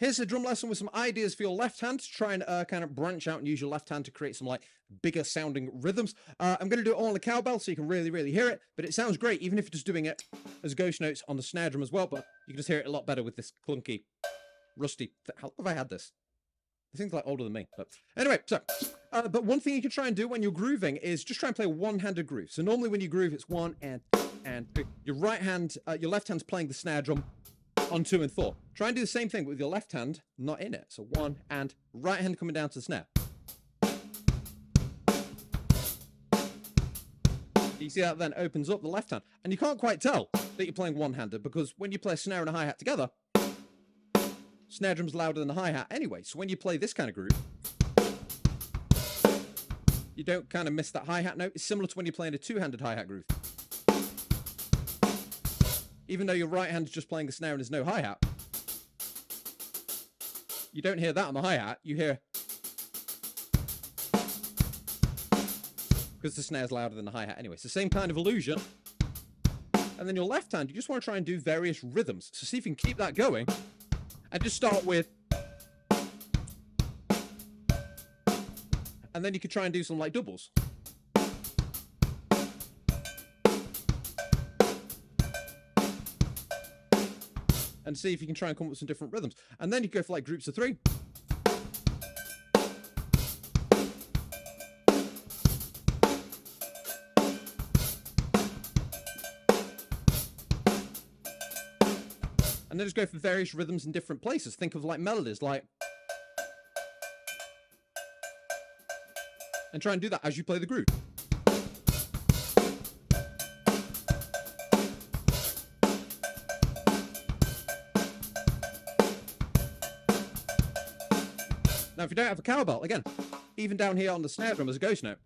Here's a drum lesson with some ideas for your left hand to try and kind of branch out and use your left hand to create some like bigger sounding rhythms. I'm going to do it all on the cowbell so you can really hear it, but it sounds great even if you're just doing it as ghost notes on the snare drum as well, but you can just hear it a lot better with this clunky, rusty... How long have I had this? This thing's like older than me, but anyway, so... but one thing you can try and do when you're grooving is just try and play a one-handed groove. So normally when you groove, it's 1 and 2. Your right hand, your left hand's playing the snare drum on 2 and 4. Try and do the same thing with your left hand, not in it. So 1 and right hand coming down to the snare. You see that then opens up the left hand. And you can't quite tell that you're playing one-handed because when you play a snare and a hi-hat together, snare drum's louder than the hi-hat anyway. So when you play this kind of groove, you don't kind of miss that hi-hat note. It's similar to when you're playing a two-handed hi-hat groove. Even though your right hand's just playing the snare and there's no hi-hat, you don't hear that on the hi-hat, you hear... because the snare's louder than the hi-hat anyway. It's the same kind of illusion. And then your left hand, you just want to try and do various rhythms. So see if you can keep that going. And just start with... and then you could try and do some like doubles. And see if you can try and come up with some different rhythms. And then you go for like groups of 3. And then just go for various rhythms in different places. Think of like melodies, like... and try and do that as you play the groove. Now, if you don't have a cowbell, again, even down here on the snare drum as a ghost note.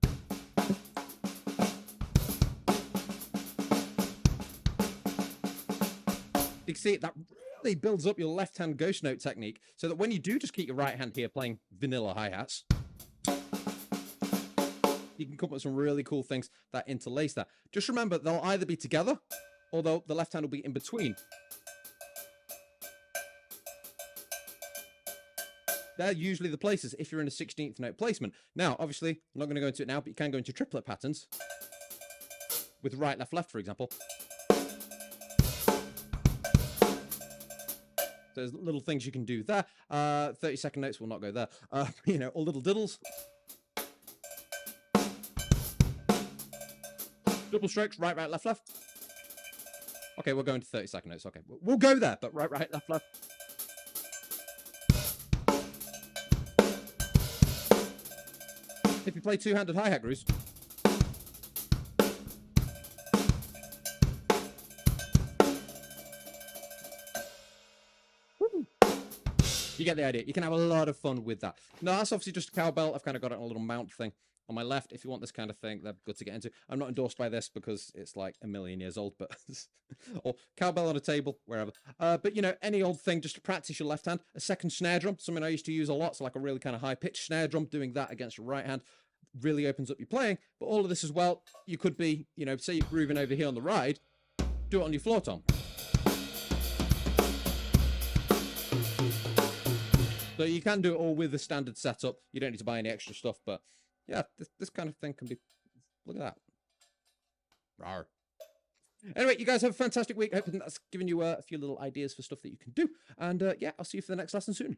You can see that really builds up your left-hand ghost note technique so that when you do just keep your right hand here playing vanilla hi-hats, you can come up with some really cool things that interlace that. Just remember, they'll either be together, or the left hand will be in between. They're usually the places if you're in a 16th note placement. Now, obviously, I'm not going to go into it now, but you can go into triplet patterns with right, left, left, for example. There's little things you can do there. 30-second notes will not go there. You know, or little diddles. Double strokes, right, right, left, left. Okay, we're going to 30-second notes. Okay, we'll go there, but right, right, left, left. If you play two-handed hi-hat grooves, you get the idea. You can have a lot of fun with that. Now, that's obviously just a cowbell. I've kind of got it on a little mount thing on my left. If you want this kind of thing, they're good to get into. I'm not endorsed by this because it's like a million years old, but or cowbell on a table, wherever. But, you know, any old thing just to practice your left hand. A second snare drum, something I used to use a lot. So like a really kind of high-pitched snare drum, doing that against your right hand really opens up your playing. But all of this as well, you could be, you know, say you're grooving over here on the ride, do it on your floor tom. So you can do it all with the standard setup. You don't need to buy any extra stuff, but yeah, this kind of thing can be... look at that. Rawr. Anyway, you guys have a fantastic week. I hope that's given you a few little ideas for stuff that you can do. And yeah, I'll see you for the next lesson soon.